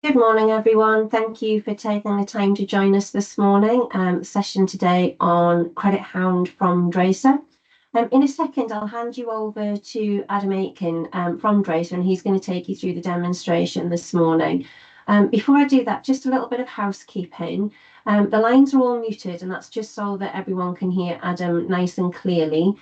Good morning, everyone. Thank you for taking the time to join us this morning. Session today on Credit Hound from Draycir. In a second, I'll hand you over to Adam Aitken from Draycir, and he's going to take you through the demonstration this morning. Before I do that, just a little bit of housekeeping. The lines are all muted, and that's just so that everyone can hear Adam nice and clearly.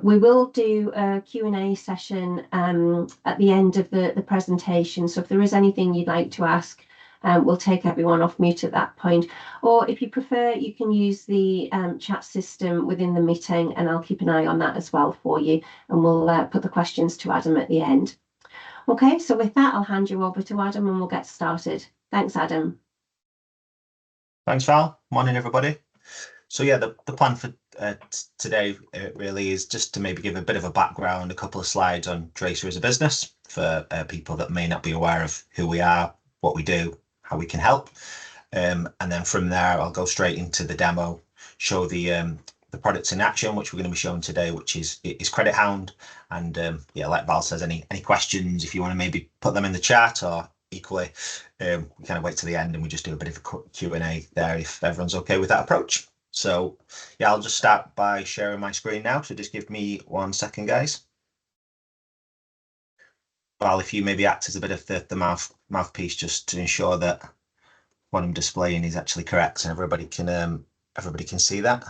We will do a Q&A session at the end of the presentation. So if there is anything you'd like to ask, we'll take everyone off mute at that point. Or if you prefer, you can use the chat system within the meeting, and I'll keep an eye on that as well for you. And we'll put the questions to Adam at the end. Okay, so with that, I'll hand you over to Adam and we'll get started. Thanks, Adam. Thanks, Val. Morning, everybody. So yeah, the plan for today really is just to maybe give a bit of a background, a couple of slides on Draycir as a business for people that may not be aware of who we are, what we do, how we can help. And then from there, I'll go straight into the demo, show the products in action, which we're going to be showing today, which is Credit Hound. And yeah, like Val says, any questions, if you want to maybe put them in the chat, or equally, we kind of wait to the end and we just do a bit of a Q&A there if everyone's okay with that approach. So yeah, I'll just start by sharing my screen now. So just give me 1 second, guys. Val, if you maybe act as a bit of the mouthpiece, just to ensure that what I'm displaying is actually correct, and everybody can see that.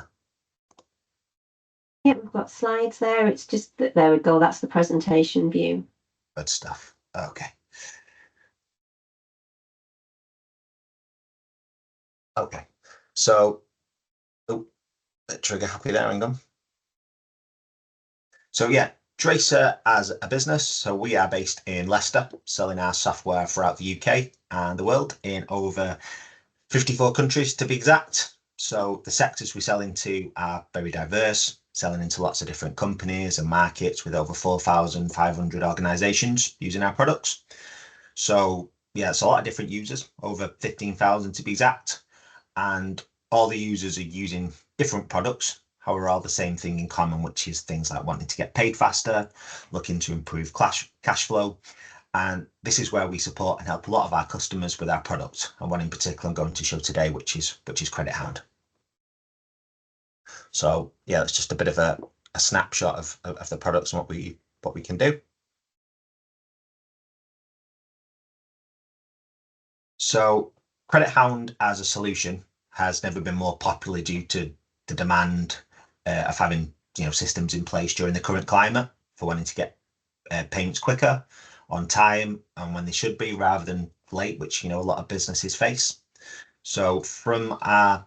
Yep, we've got slides there. It's just that, there we go. That's the presentation view. Good stuff. Okay. Okay. So, trigger happy there, hang on. So yeah, Draycir as a business. So we are based in Leicester, selling our software throughout the UK and the world in over 54 countries to be exact. So the sectors we sell into are very diverse, selling into lots of different companies and markets with over 4,500 organizations using our products. So yeah, it's a lot of different users, over 15,000 to be exact. And all the users are using different products, however, all the same thing in common, which is things like wanting to get paid faster, looking to improve cash flow. And this is where we support and help a lot of our customers with our products, and one in particular I'm going to show today, which is Credit Hound. So yeah, it's just a bit of a snapshot of the products and what we can do. So Credit Hound as a solution has never been more popular due to the demand of having systems in place during the current climate for wanting to get payments quicker, on time, and when they should be, rather than late, which a lot of businesses face. So from our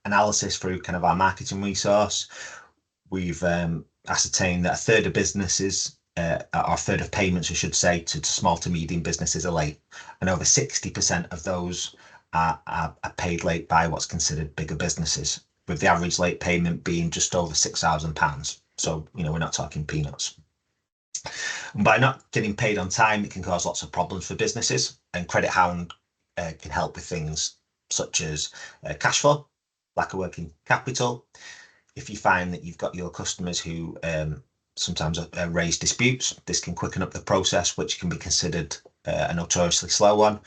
analysis through kind of our marketing resource, we've ascertained that a third of businesses, or a third of payments, I should say, to small to medium businesses are late, and over 60% of those are paid late by what's considered bigger businesses, with the average late payment being just over £6,000. So we're not talking peanuts. And by not getting paid on time, it can cause lots of problems for businesses, and Credit Hound can help with things such as cash flow, lack of working capital. If you find that you've got your customers who sometimes raise disputes, this can quicken up the process, which can be considered a notoriously slow one.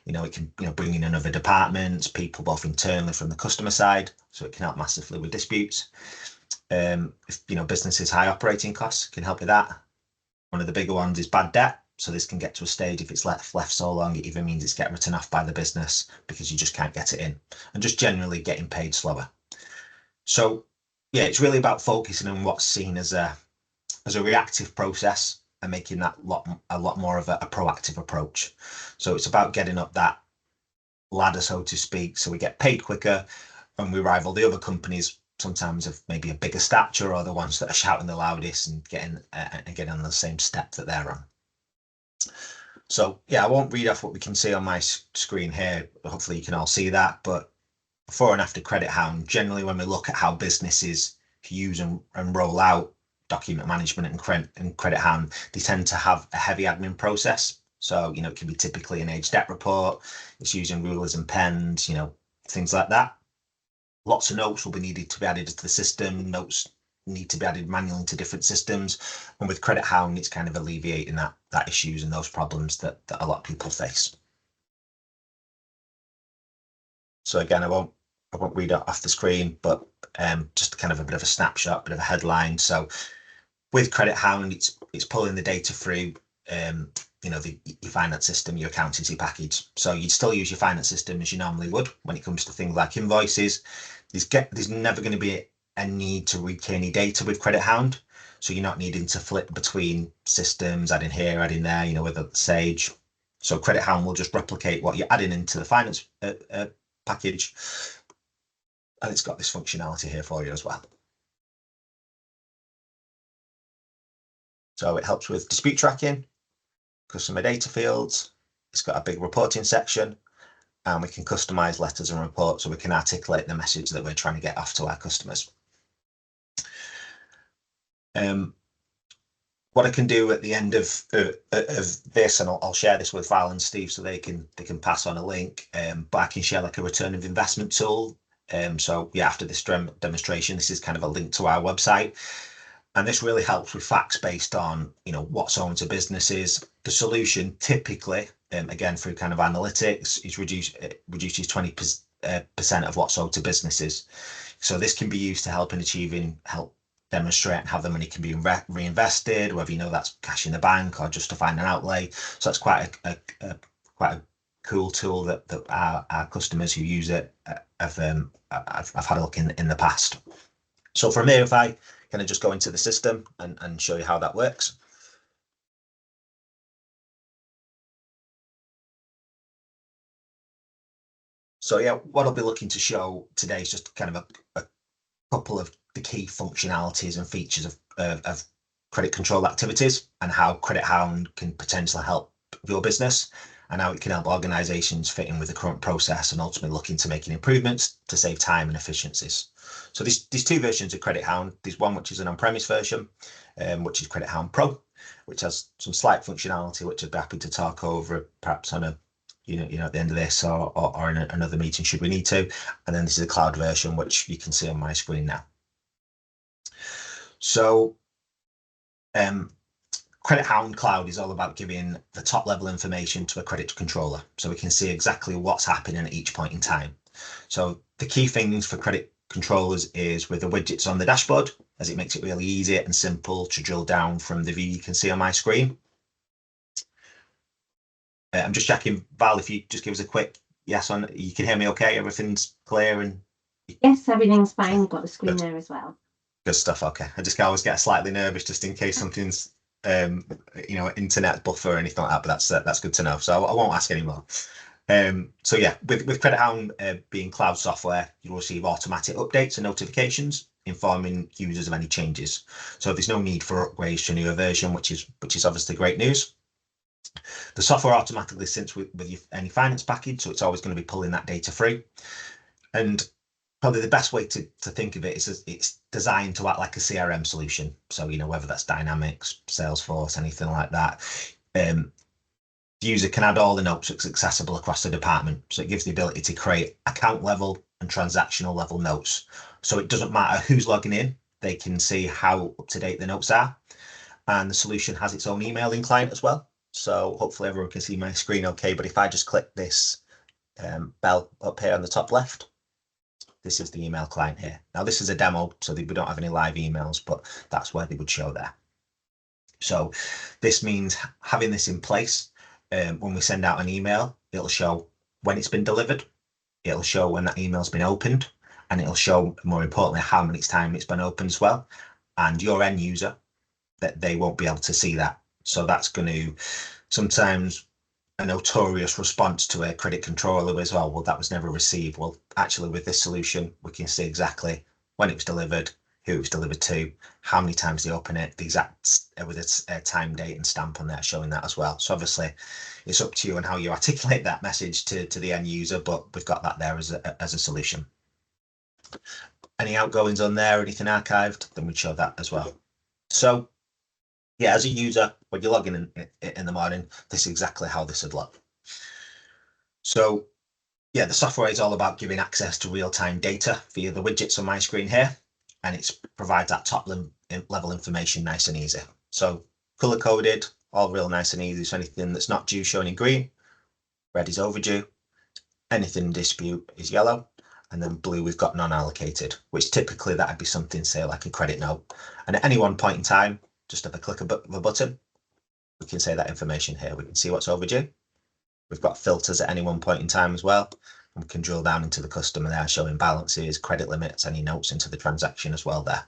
It can bring in other departments, people both internally from the customer side, so it can help massively with disputes. If businesses' high operating costs can help with that. One of the bigger ones is bad debt. So this can get to a stage, if it's left so long, it even means it's getting written off by the business because you just can't get it in, and just generally getting paid slower. So yeah, it's really about focusing on what's seen as a reactive process and making that a lot more of a proactive approach. So it's about getting up that ladder, so to speak, so we get paid quicker and we rival the other companies, sometimes of maybe a bigger stature, or the ones that are shouting the loudest and getting on the same step that they're on. So yeah, I won't read off what we can see on my screen here. Hopefully you can all see that. But before and after Credit Hound, generally when we look at how businesses use and roll out document management and Credit Hound, they tend to have a heavy admin process. So it can be typically an age debt report. It's using rulers and pens, things like that. Lots of notes will be needed to be added to the system. Notes need to be added manually into different systems. And with Credit Hound, it's kind of alleviating that issues and those problems that a lot of people face. So again, I won't read it off the screen, but just kind of a bit of a snapshot, bit of a headline. So with Credit Hound, it's pulling the data through your finance system, your accountancy package. So you'd still use your finance system as you normally would when it comes to things like invoices. There's never going to be a need to rekey any data with Credit Hound. So you're not needing to flip between systems, adding here, adding there, whether it's Sage. So Credit Hound will just replicate what you're adding into the finance package. And it's got this functionality here for you as well. So it helps with dispute tracking, customer data fields. It's got a big reporting section, and we can customize letters and reports so we can articulate the message that we're trying to get off to our customers. What I can do at the end of this, and I'll share this with Val and Steve so they can pass on a link, but I can share like a return of investment tool. So yeah, after this demonstration, this is kind of a link to our website. And this really helps with facts based on, what's owing to businesses. The solution typically, again, through kind of analytics, is reduces 20% of what's owed to businesses. So this can be used to help demonstrate how the money can be reinvested, whether that's cash in the bank or justifying an outlay. So that's quite a cool tool that our customers who use it have had a look in the past. So from here, if I kind of just go into the system and show you how that works. So yeah, what I'll be looking to show today is just kind of a couple of the key functionalities and features of credit control activities and how Credit Hound can potentially help your business and how it can help organizations fit in with the current process and ultimately looking to making improvements to save time and efficiencies. So these two versions of Credit Hound. There's one which is an on-premise version, which is Credit Hound Pro, which has some slight functionality, which I'd be happy to talk over perhaps on a at the end of this or in another meeting should we need to. And then this is a cloud version, which you can see on my screen now. So Credit Hound Cloud is all about giving the top level information to a credit controller so we can see exactly what's happening at each point in time. So the key things for credit controllers is with the widgets on the dashboard, as it makes it really easy and simple to drill down from the view you can see on my screen. I'm just checking, Val, if you just give us a quick yes on, you can hear me okay? Everything's clear? And yes, everything's fine. We've got the screen there as well. Good stuff. Okay. I just always get slightly nervous just in case something's, internet buffer or anything like that, but that's good to know. So I won't ask anymore. So yeah, with Credit Hound being cloud software, you'll receive automatic updates and notifications informing users of any changes. So there's no need for upgrades to a newer version, which is obviously great news. The software automatically syncs with any finance package, so it's always going to be pulling that data through. And probably the best way to think of it is it's designed to act like a CRM solution. So, whether that's Dynamics, Salesforce, anything like that. The user can add all the notes that's accessible across the department. So it gives the ability to create account level and transactional level notes. So it doesn't matter who's logging in, they can see how up to date the notes are. And the solution has its own emailing client as well. So hopefully everyone can see my screen okay. But if I just click this bell up here on the top left, this is the email client here. Now this is a demo, so we don't have any live emails, but that's where they would show there. So this means having this in place, when we send out an email, it'll show when it's been delivered, it'll show when that email's been opened, and it'll show, more importantly, how many times it's been opened as well. And your end user, that they won't be able to see that. So that's going to sometimes a notorious response to a credit controller as well. Well, that was never received. Well, actually, with this solution, we can see exactly when it was delivered, who it was delivered to, how many times they open it, the exact with its time, date, and stamp on there showing that as well. So obviously, it's up to you and how you articulate that message to the end user, but we've got that there as a solution. Any outgoings on there, anything archived, then we'd show that as well. So yeah, as a user, when you're logging in the morning, this is exactly how this would look. So yeah, the software is all about giving access to real-time data via the widgets on my screen here, and it provides that top level information nice and easy. So color coded, all real nice and easy. So anything that's not due showing in green, red is overdue, anything in dispute is yellow, And then blue, we've got non-allocated, which typically that'd be something, say, like a credit note. And at any one point in time, just have a click of a button, we can say that information here. We can see what's overdue. We've got filters at any one point in time as well. And we can drill down into the customer there, showing balances, credit limits, any notes into the transaction as well there.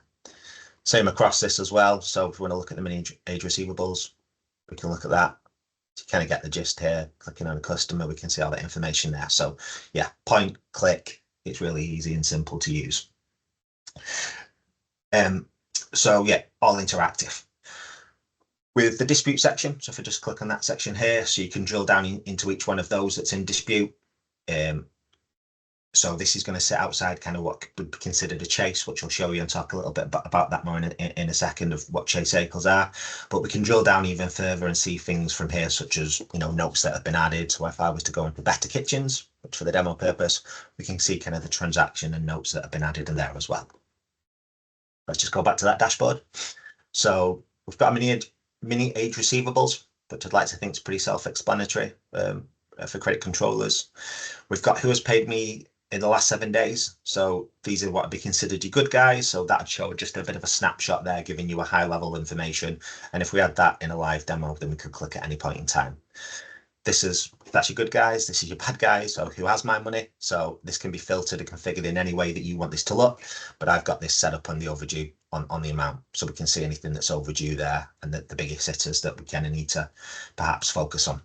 Same across this as well. So if we want to look at the mini age receivables, we can look at that. To kind of get the gist here, clicking on a customer, we can see all that information there. So yeah, point, click, it's really easy and simple to use. So yeah, all interactive. With the dispute section, so if I just click on that section here, so you can drill down into each one of those that's in dispute. So this is going to sit outside kind of what would be considered a chase, which I'll show you and talk a little bit about that more in a second of what chase vehicles are. But we can drill down even further and see things from here, such as, you know, notes that have been added. So if I was to go into Better Kitchens, which for the demo purpose, we can see kind of the transaction and notes that have been added in there as well. Let's just go back to that dashboard. So we've got a mini age receivables, which I'd like to think is pretty self-explanatory for credit controllers. We've got who has paid me in the last 7 days. So these are what would be considered your good guys. So that'd show just a bit of a snapshot there, giving you a high level information. And if we had that in a live demo, then we could click at any point in time. That's your good guys. This is your bad guys. So who has my money? So this can be filtered and configured in any way that you want this to look. But I've got this set up on the overdue on the amount. So we can see anything that's overdue there and the biggest hitters that we kind of need to perhaps focus on.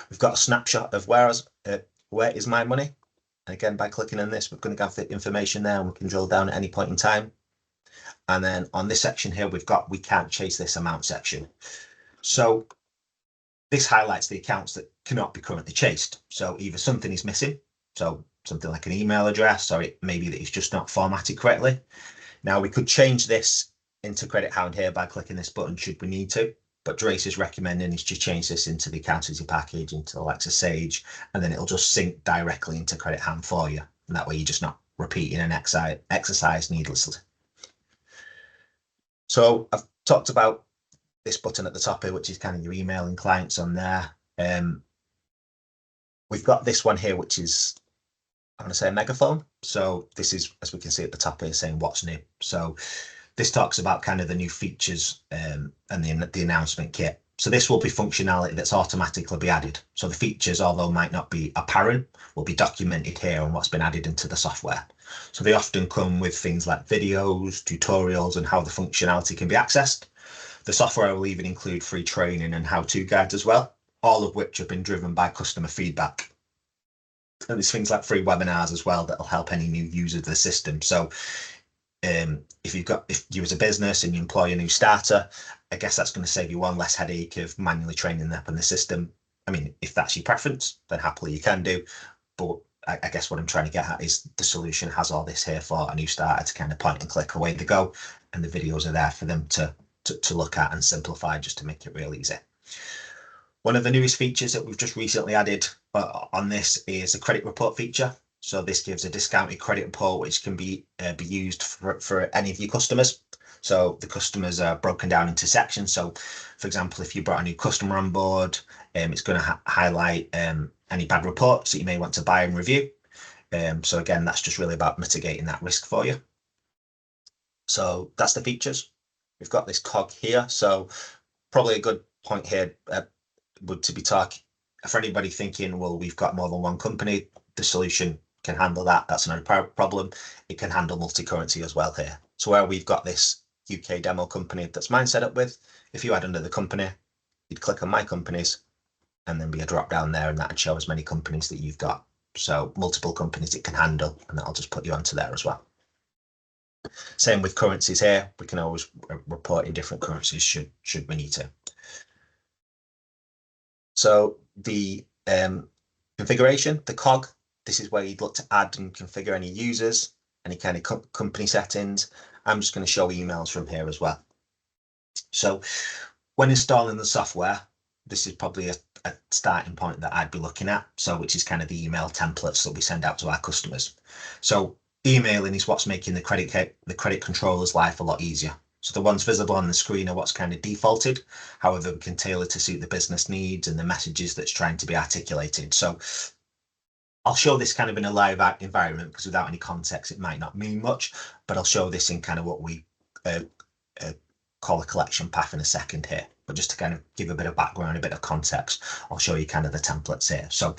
We've got a snapshot of where is my money? And again, by clicking on this, we're going to have the information there and we can drill down at any point in time. And then on this section here, we've got, we can't chase this amount section. So this highlights the accounts that cannot be currently chased. So either something is missing, so something like an email address, or it may be that it's just not formatted correctly. Now we could change this into Credit Hound here by clicking this button should we need to. But Draycir is recommending is to change this into the accountancy package, into the likes of Sage, and then it'll just sync directly into Credit Hound for you. And that way you're just not repeating an exercise needlessly. So I've talked about this button at the top here, which is kind of your emailing clients on there. We've got this one here, which is, I'm going to say a megaphone. So this is, as we can see at the top here, saying what's new. So this talks about kind of the new features and the announcement kit. So this will be functionality that's automatically be added. So the features, although might not be apparent, will be documented here on what's been added into the software. So they often come with things like videos, tutorials, and how the functionality can be accessed. The software will even include free training and how-to guides as well, all of which have been driven by customer feedback. And there's things like free webinars as well that'll help any new user of the system. So if you as a business and you employ a new starter, I guess that's going to save you one less headache of manually training them up in the system. I mean, if that's your preference, then happily you can do. But I guess what I'm trying to get at is the solution has all this here for a new starter to kind of point and click away they go. And the videos are there for them to look at and simplify just to make it real easy. One of the newest features that we've just recently added on this is a credit report feature. So this gives a discounted credit report, which can be used for any of your customers. So the customers are broken down into sections. So for example, if you brought a new customer on board, it's going to highlight any bad reports that you may want to buy and review. So again, that's just really about mitigating that risk for you. So that's the features. We've got this cog here. So probably a good point here would to be talking for anybody thinking, well, we've got more than one company, the solution can handle that. That's not a problem. It can handle multi-currency as well here. So where we've got this UK demo company that's mine set up with, if you add under the company, you'd click on my companies and then be a drop down there and that'd show as many companies that you've got. So multiple companies it can handle and that'll just put you onto there as well. Same with currencies here. We can always report in different currencies should we need to. So the configuration, the cog, this is where you'd look to add and configure any users, any kind of company settings. I'm just going to show emails from here as well. So when installing the software, this is probably a starting point that I'd be looking at. So which is kind of the email templates that we send out to our customers. So emailing is what's making the credit controller's life a lot easier. So the ones visible on the screen are what's kind of defaulted. However, we can tailor to suit the business needs and the messages that's trying to be articulated. So I'll show this kind of in a live environment because without any context, it might not mean much, but I'll show this in kind of what we call a collection path in a second here. But just to kind of give a bit of background, a bit of context, I'll show you kind of the templates here. So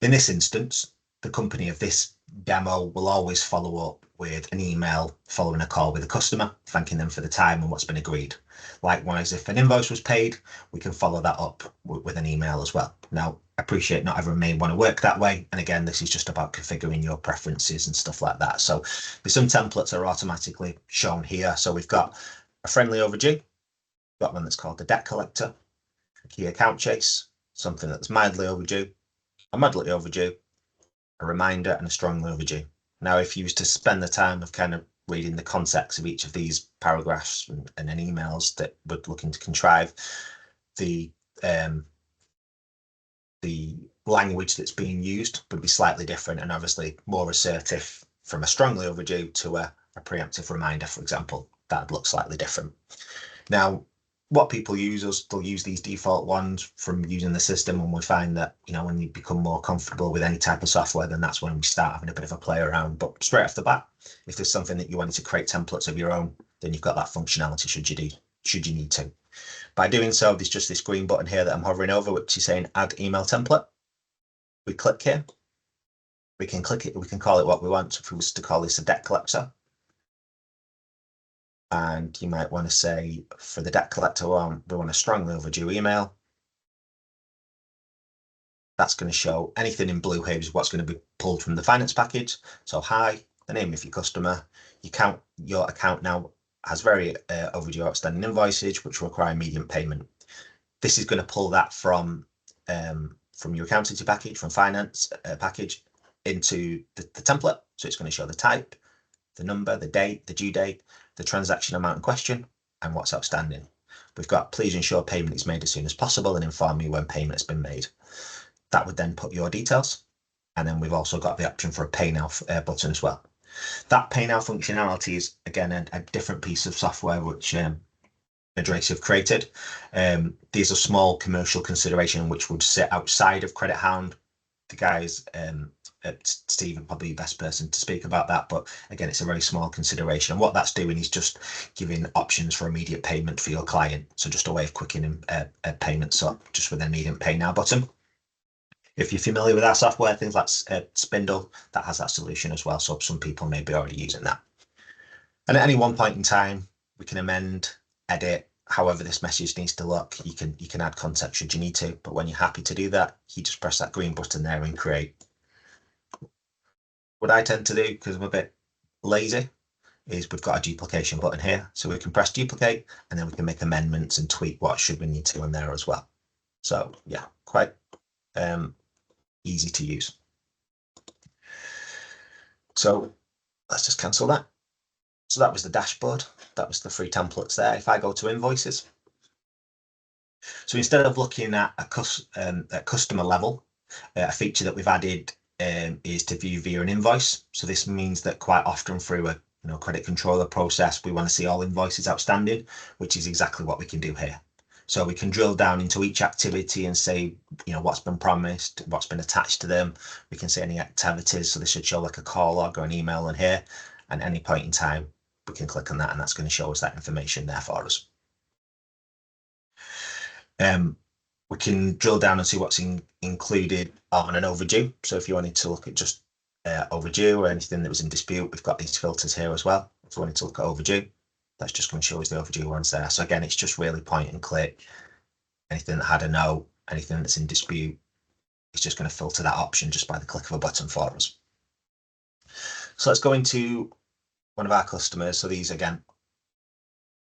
in this instance, the company of this demo will always follow up with an email following a call with a customer, thanking them for the time and what's been agreed. Likewise, if an invoice was paid, we can follow that up with an email as well. Now, I appreciate not everyone may want to work that way. And again, this is just about configuring your preferences and stuff like that. So there's some templates are automatically shown here. So we've got a friendly overdue, we've got one that's called the debt collector, a key account chase, something that's mildly overdue, a moderately overdue, a reminder, and a strongly overdue. Now, if you was to spend the time of kind of reading the context of each of these paragraphs and then emails that we're looking to contrive, the language that's being used would be slightly different and obviously more assertive from a strongly overdue to a preemptive reminder, for example. That'd look slightly different. Now, what people use is they'll use these default ones from using the system, and we find that, you know, when you become more comfortable with any type of software, then that's when we start having a bit of a play around. But straight off the bat, if there's something that you wanted to create templates of your own, then you've got that functionality should you need to. By doing so, there's just this green button here that I'm hovering over, which is saying add email template. We click here. We can click it. We can call it what we want. So if we was to call this a debt collector, and you might want to say for the debt collector one, we want a strongly overdue email. That's going to show anything in blue here is what's going to be pulled from the finance package. So hi, the name of your customer, your account now has very overdue outstanding invoices which require immediate payment. This is going to pull that from your accountancy package, from finance package into the template. So it's going to show the type, the number, the date, the due date, the transaction amount in question, and what's outstanding. We've got please ensure payment is made as soon as possible and inform me when payment has been made. That would then put your details. And then we've also got the option for a pay now button as well. That pay now functionality is, again, a different piece of software which Draycir have created. These are small commercial consideration which would sit outside of Credit Hound. The guys Steve are probably the best person to speak about that, but again, it's a very small consideration, and what that's doing is just giving options for immediate payment for your client. So just a way of quickening payments up just with an immediate pay now button. If you're familiar with our software, things like Spindle, that has that solution as well, so some people may be already using that. And at any one point in time, we can amend, edit, however this message needs to look. You can add context should you need to, but when you're happy to do that, you just press that green button there and create. What I tend to do, because I'm a bit lazy, is we've got a duplication button here. So we can press duplicate and then we can make amendments and tweak what should we need to in there as well. So yeah, quite easy to use. So let's just cancel that. So that was the dashboard. That was the free templates there. If I go to invoices, so instead of looking at a customer level, a feature that we've added is to view via an invoice. So this means that quite often through a credit controller process, we want to see all invoices outstanding, which is exactly what we can do here. So we can drill down into each activity and say, what's been promised, what's been attached to them. We can see any activities. So this should show like a call log or an email in here. And at any point in time, we can click on that and that's going to show us that information there for us. We can drill down and see what's included on an overdue. So if you wanted to look at just overdue or anything that was in dispute, we've got these filters here as well. If you wanted to look at overdue, that's just going to show us the overdue ones there. So again, it's just really point and click. Anything that had a no, anything that's in dispute, it's just going to filter that option just by the click of a button for us. So let's go into one of our customers. So these again,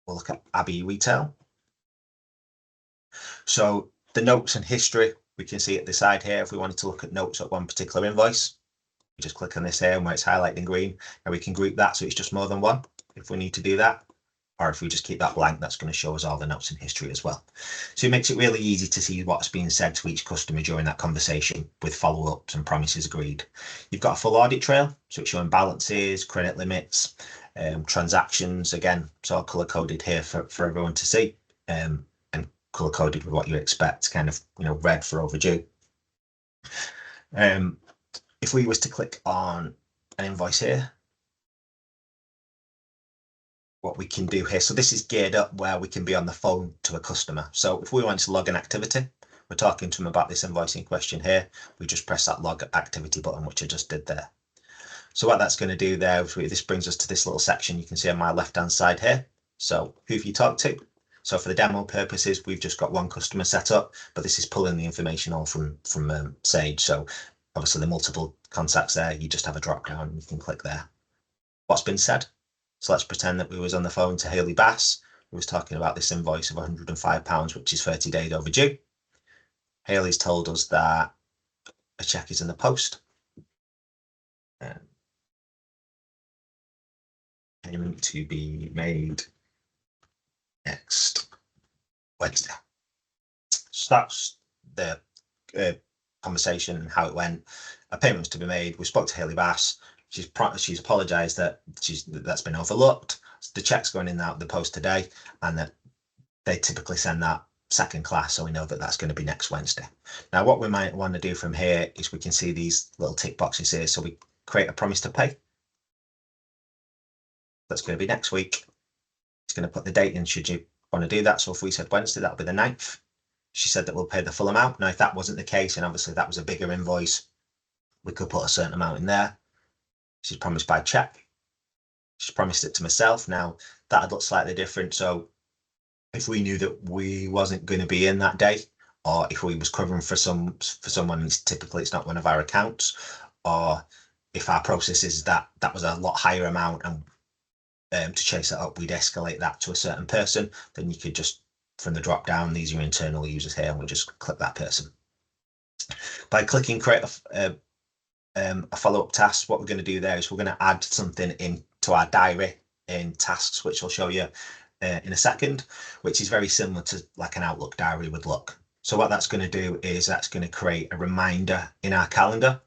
we'll look at Abbey Retail. So the notes and history, we can see at the side here. If we wanted to look at notes at one particular invoice, we just click on this here and where it's highlighted in green, and we can group that so it's just more than one if we need to do that. Or if we just keep that blank, that's going to show us all the notes in history as well. So it makes it really easy to see what's being said to each customer during that conversation with follow-ups and promises agreed. You've got a full audit trail, so it's showing balances, credit limits, transactions. Again, it's all color-coded here for everyone to see, and color-coded with what you expect, kind of, red for overdue. If we was to click on an invoice here, what we can do here, so this is geared up where we can be on the phone to a customer. So if we want to log an activity, we're talking to them about this invoice in question here, we just press that log activity button, which I just did there. So what that's going to do there, this brings us to this little section you can see on my left hand side here. So who have you talked to? So for the demo purposes, we've just got one customer set up, but this is pulling the information all from Sage. So obviously the multiple contacts there, you just have a drop down and you can click there. What's been said? So let's pretend that we was on the phone to Hayley Bass, who was talking about this invoice of £105, which is 30 days overdue. Hayley's told us that a check is in the post. Payment to be made next Wednesday. So that's the conversation and how it went. A payment was to be made. We spoke to Hayley Bass. She's apologised that that's been overlooked. The check's going in out the post today, and that they typically send that second class, so we know that that's going to be next Wednesday. Now, what we might want to do from here is we can see these little tick boxes here. So we create a promise to pay. That's going to be next week. It's going to put the date in should you want to do that. So if we said Wednesday, that'll be the 9th. She said that we'll pay the full amount. Now, if that wasn't the case, and obviously that was a bigger invoice, we could put a certain amount in there. She's promised by check. She's promised it to myself. Now, that'd look slightly different. So if we knew that we wasn't going to be in that day, or if we was covering for someone, and typically it's not one of our accounts, or if our process is that was a lot higher amount, and to chase that up, we'd escalate that to a certain person, then you could just, from the drop down, these are your internal users here, and we'll just click that person. By clicking create a follow-up task, what we're going to do there is we're going to add something into our diary in tasks, which I'll show you in a second, which is very similar to like an Outlook diary would look. So what that's going to do is that's going to create a reminder in our calendar,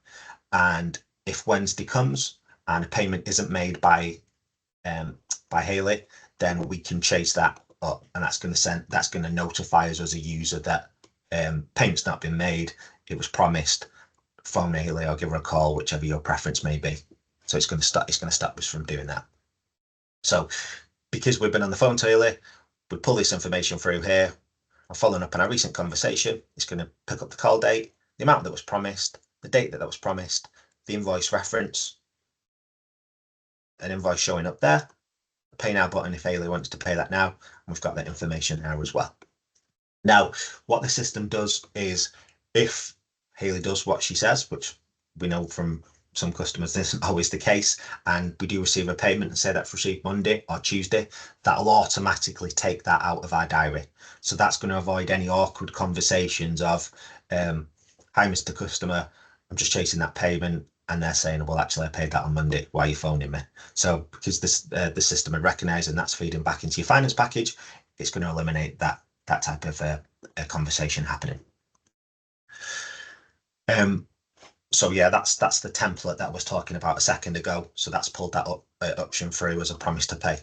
and if Wednesday comes and a payment isn't made by Hayley, then we can chase that up, and that's going to notify us as a user that payment's not been made. It was promised. Phone Hayley or give her a call, whichever your preference may be. So it's going to stop us from doing that. So because we've been on the phone to Hayley, we pull this information through here. And following up on our recent conversation, it's going to pick up the call date, the amount that was promised, the date that was promised, the invoice reference, an invoice showing up there, a pay now button if Hayley wants to pay that now, and we've got that information there as well. Now, what the system does is if Hayley does what she says, which we know from some customers this isn't always the case, and we do receive a payment and say that's received Monday or Tuesday, that'll automatically take that out of our diary. So that's going to avoid any awkward conversations of, hi, Mr. Customer, I'm just chasing that payment, and they're saying, well, actually, I paid that on Monday. Why are you phoning me? So because the system would recognise and that's feeding back into your finance package, it's going to eliminate that type of conversation happening. So yeah, that's the template that I was talking about a second ago. So that's pulled that option through as a promise to pay.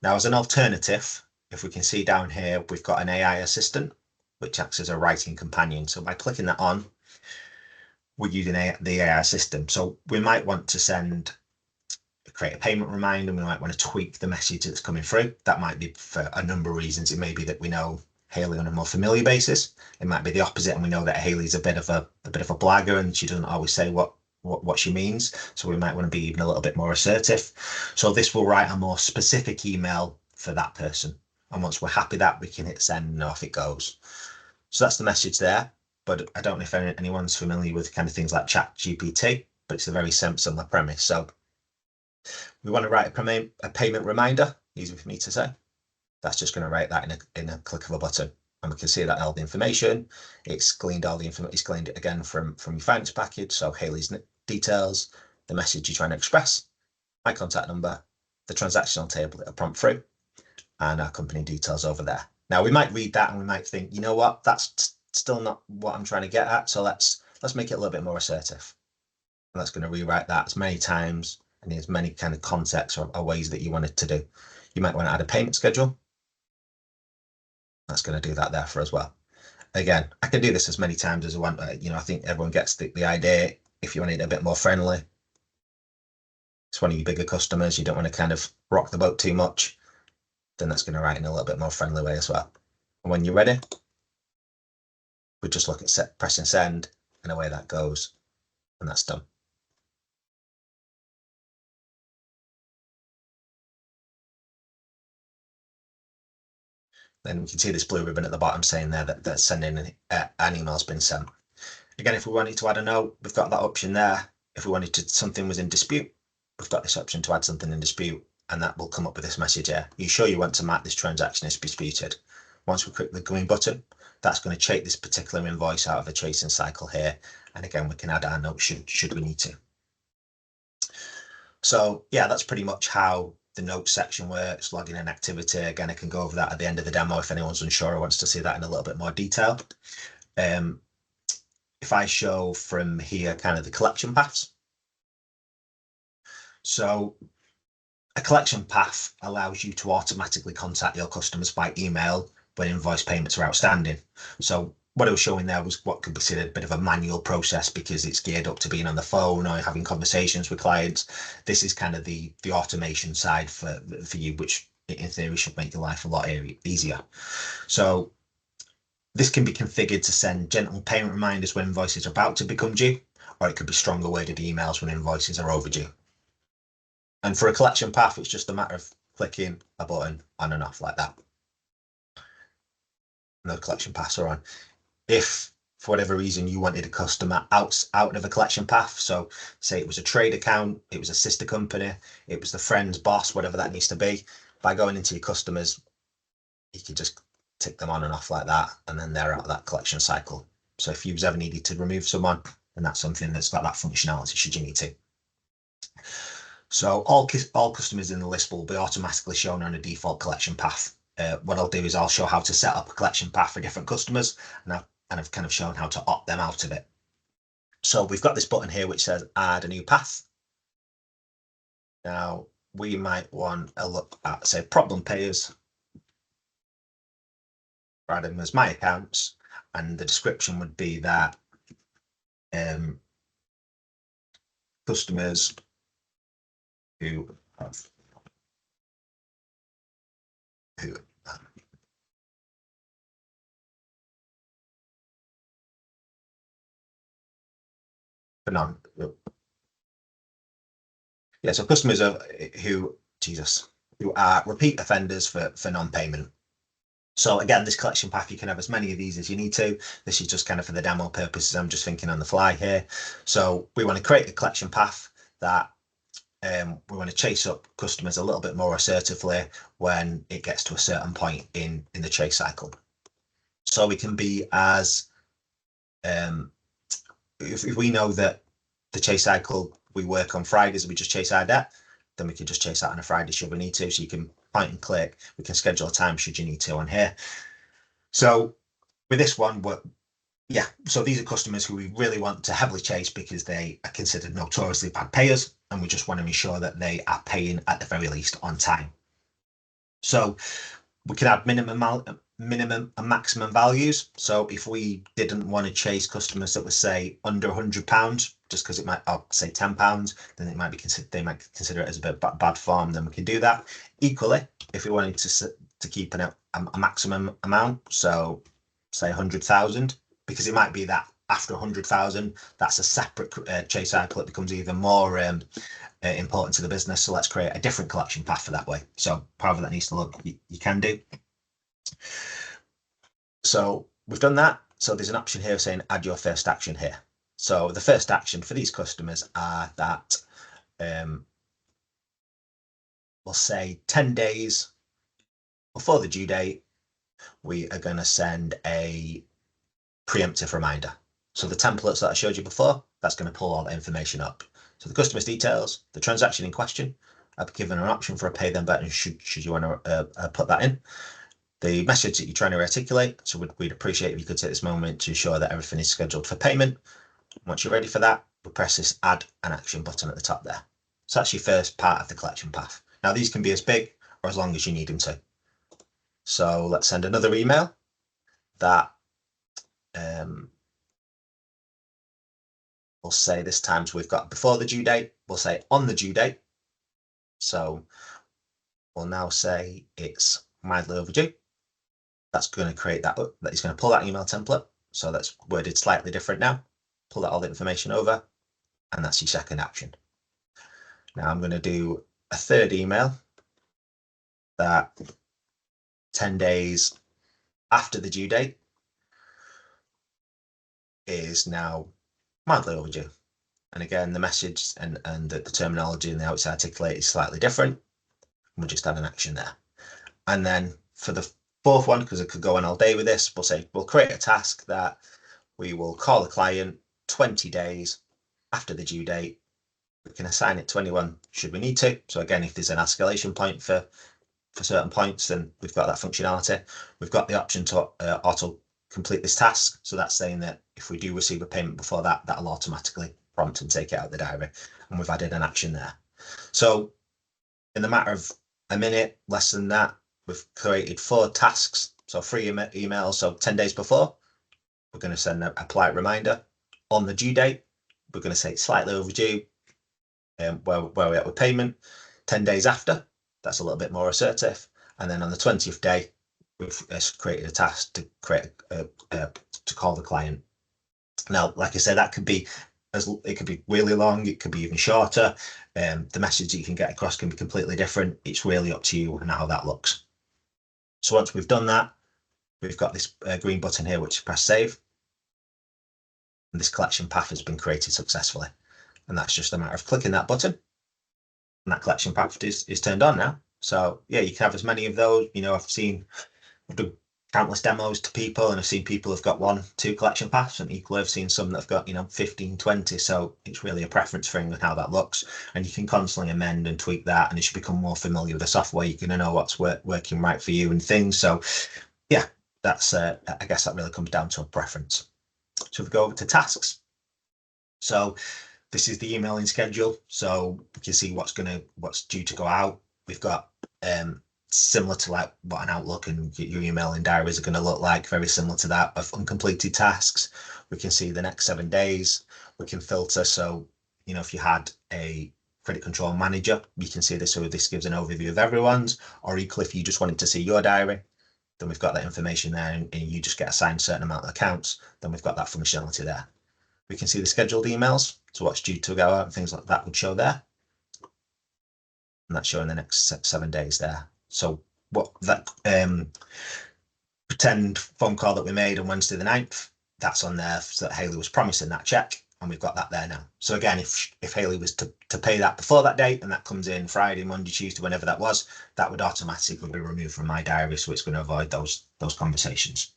Now, as an alternative, if we can see down here, we've got an AI assistant, which acts as a writing companion. So by clicking that on, we're using the AI system. So we might want to create a payment reminder, and we might want to tweak the message that's coming through. That might be for a number of reasons. It may be that we know Hayley on a more familiar basis. It might be the opposite, and we know that Hayley's a bit of a blagger, and she doesn't always say what she means. So we might want to be even a little bit more assertive. So this will write a more specific email for that person. And once we're happy that, we can hit send and off it goes. So that's the message there. But I don't know if anyone's familiar with kind of things like ChatGPT, but it's a very similar premise. So we want to write a payment reminder, easy for me to say. That's just going to write that in a click of a button, and we can see that all the information. It's gleaned all the information. It's gleaned it again from your finance package. So Hayley's details, the message you're trying to express, my contact number, the transactional table that'll prompt through, and our company details over there. Now we might read that and we might think, you know what, that's still not what I'm trying to get at. So let's make it a little bit more assertive. And that's going to rewrite that as many times and as many kind of contexts or ways that you want it to do. You might want to add a payment schedule. That's going to do that there for as well. Again, I can do this as many times as I want. I think everyone gets the idea. If you want it a bit more friendly, it's one of your bigger customers, you don't want to kind of rock the boat too much, then that's going to write in a little bit more friendly way as well. And when you're ready, we just look at pressing send, and away that goes, and that's done. Then we can see this blue ribbon at the bottom saying there that sending an email's been sent. Again, if we wanted to add a note, we've got that option there. If we wanted to, something was in dispute, we've got this option to add something in dispute, and that will come up with this message here. Are you sure you want to mark this transaction as disputed? Once we click the green button, that's going to take this particular invoice out of the chasing cycle here. And again, we can add our note should we need to. So yeah, that's pretty much how the notes section works, logging in activity. Again, I can go over that at the end of the demo if anyone's unsure or wants to see that in a little bit more detail. If I show from here kind of the collection paths. So a collection path allows you to automatically contact your customers by email when invoice payments are outstanding. So what I was showing there was what could be considered a bit of a manual process because it's geared up to being on the phone or having conversations with clients. This is kind of the automation side for you, which in theory should make your life a lot easier. So this can be configured to send gentle payment reminders when invoices are about to become due, or it could be stronger worded emails when invoices are overdue. And for a collection path, it's just a matter of clicking a button on and off like that. No collection paths are on. If for whatever reason you wanted a customer out of a collection path, so say it was a trade account, it was a sister company, it was the friend's boss, whatever that needs to be, by going into your customers, you can just tick them on and off like that, and then they're out of that collection cycle. So if you've ever needed to remove someone, then that's something that's got that functionality should you need to. So all customers in the list will be automatically shown on a default collection path. What I'll do is I'll show how to set up a collection path for different customers, and I've kind of shown how to opt them out of it. So we've got this button here which says add a new path. Now we might want a look at, say, problem payers, add them as my accounts, and the description would be that customers who have so customers who are repeat offenders for non-payment. So again, this collection path, you can have as many of these as you need to. This is just kind of for the demo purposes. I'm just thinking on the fly here. So we want to create a collection path that we want to chase up customers a little bit more assertively when it gets to a certain point in the chase cycle. So we can be as, if we know that the chase cycle, we work on Fridays, we just chase our debt, then we can just chase that on a Friday should we need to. So you can point and click, we can schedule a time should you need to on here. So with this one, so these are customers who we really want to heavily chase because they are considered notoriously bad payers, and we just want to ensure that they are paying at the very least on time. So we can add minimum and maximum values. So if we didn't want to chase customers that were, say, under £100, just because it might, say £10, then they might consider it as a bit bad form, then we can do that. Equally, if we wanted to keep a maximum amount, so say 100,000, because it might be that after 100,000, that's a separate chase cycle. It becomes even more important to the business. So let's create a different collection path for that way. So however that needs to look, you can do. So we've done that. So there's an option here saying add your first action here. So the first action for these customers are that we'll say 10 days before the due date, we are going to send a preemptive reminder. So the templates that I showed you before, that's going to pull all that information up. So the customer's details, the transaction in question, I've given an option for a pay then button should you want to put that in. The message that you're trying to articulate, so we'd appreciate if you could take this moment to ensure that everything is scheduled for payment. Once you're ready for that, we'll press this add an action button at the top there. So that's your first part of the collection path. Now these can be as big or as long as you need them to. So let's send another email that we'll say this time, so we've got before the due date, we'll say on the due date. So we'll now say it's mildly overdue. That's going to create that, that is going to pull that email template. So that's worded slightly different now. Pull that all the information over, and that's your second action. Now I'm going to do a third email that 10 days after the due date is now mildly overdue. And again, the message and the terminology and the how it's articulated is slightly different. We'll just add an action there. And then for the fourth one, because I could go on all day with this, we'll say we'll create a task that we will call the client 20 days after the due date. We can assign it to anyone should we need to. So again, if there's an escalation point for certain points, then we've got that functionality. We've got the option to auto complete this task. So that's saying that if we do receive a payment before that, that'll automatically prompt and take it out of the diary. And we've added an action there. So in the matter of a minute, less than that, we've created 4 tasks. So 3 emails. So 10 days before, we're going to send a polite reminder. On the due date, we're going to say it's slightly overdue. Where we're at with payment. 10 days after, that's a little bit more assertive. And then on the 20th day, we've created a task to create to call the client. Now, like I said, that could be it could be really long, it could be even shorter. The message that you can get across can be completely different. It's really up to you and how that looks. So once we've done that, we've got this green button here, which is press save. And this collection path has been created successfully. And that's just a matter of clicking that button, and that collection path is turned on now. So yeah, you can have as many of those. You know, I've done countless demos to people, and I've seen people have got 1, 2 collection paths, and equally I've seen some that have got, you know, 15, 20. So it's really a preference thing and how that looks, and you can constantly amend and tweak that. And as you become more familiar with the software, you're going to know what's working right for you and things. So yeah, that's I guess that really comes down to a preference. So if we go over to tasks, so this is the emailing schedule, so we can see what's due to go out. We've got similar to like what an Outlook and your emailing diaries are going to look like, very similar to that, of uncompleted tasks. We can see the next 7 days. We can filter. So, you know, if you had a credit control manager, you can see this. So this gives an overview of everyone's, or equally if you just wanted to see your diary, then we've got that information there, and you just get assigned a certain amount of accounts. Then we've got that functionality there. We can see the scheduled emails, so what's due to go out and things like that would show there. And that's showing the next 7 days there. So what that pretend phone call that we made on Wednesday the 9th, that's on there, so that Hayley was promising that check, and we've got that there now. So again, if Hayley was to pay that before that date, and that comes in Friday, Monday, Tuesday, whenever that was, that would automatically be removed from my diary, so it's going to avoid those conversations.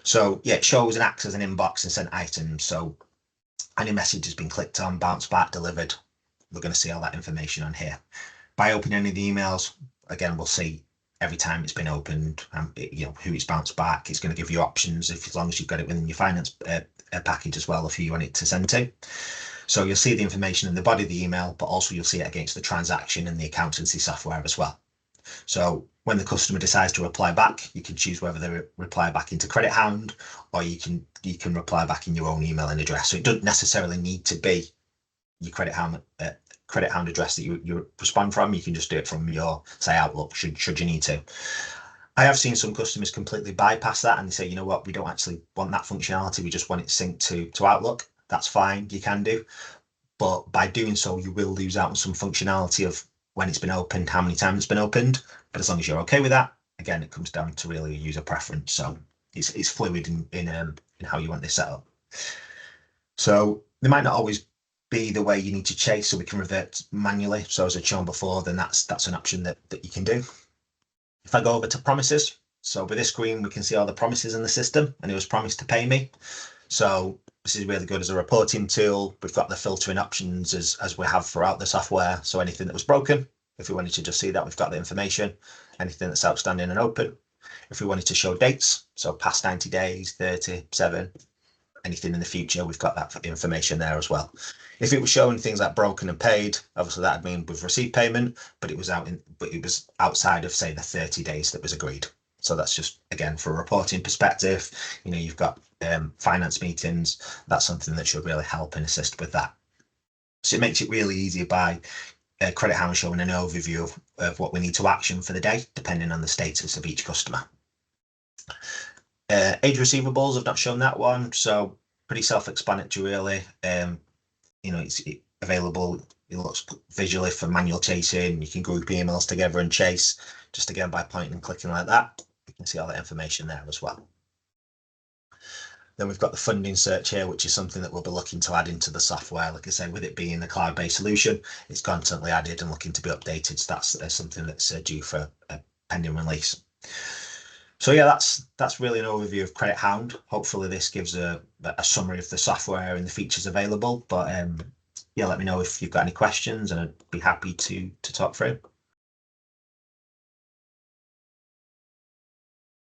So yeah, it shows and acts as an inbox and sent items. So any message has been clicked on, bounced back, delivered. We're going to see all that information on here. By opening any of the emails, again, we'll see every time it's been opened, you know, who it's bounced back. It's going to give you options as long as you've got it within your finance package as well, of who you want it to send to. So you'll see the information in the body of the email, but also you'll see it against the transaction and the accountancy software as well. So when the customer decides to reply back, you can choose whether they reply back into Credit Hound, or you can reply back in your own emailing address. So it doesn't necessarily need to be your Credit Hound address that you respond from. You can just do it from your, say, Outlook, should you need to. I have seen some customers completely bypass that and they say, you know what, we don't actually want that functionality. We just want it synced to Outlook. That's fine, you can do. But by doing so, you will lose out on some functionality of when it's been opened, how many times it's been opened. But as long as you're okay with that, again, it comes down to really a user preference. So it's fluid in how you want this set up. So they might not always be the way you need to chase, so we can revert manually. So as I've shown before, then that's an option that you can do. If I go over to promises, so with this screen, we can see all the promises in the system, and it was promised to pay me. So this is really good as a reporting tool. We've got the filtering options as we have throughout the software. So anything that was broken, if we wanted to just see that, we've got the information. Anything that's outstanding and open. If we wanted to show dates, so past 90 days, 30, 7, anything in the future, we've got that information there as well. If it was showing things like broken and paid, obviously that'd mean we've received payment, but it was outside of, say, the 30 days that was agreed. So that's just, again, for a reporting perspective, you know, you've got finance meetings. That's something that should really help and assist with that. So it makes it really easy by Credit Hound showing an overview of what we need to action for the day, depending on the status of each customer. Age receivables, I've not shown that one, so pretty self-explanatory really. It's available, it looks visually for manual chasing. You can group emails together and chase, just again by pointing and clicking like that. You can see all that information there as well. Then we've got the funding search here, which is something that we'll be looking to add into the software. Like I say, with it being a cloud-based solution, it's constantly added and looking to be updated. So that's something that's due for a pending release. So yeah, that's really an overview of Credit Hound. Hopefully this gives a summary of the software and the features available. But yeah, let me know if you've got any questions and I'd be happy to talk through.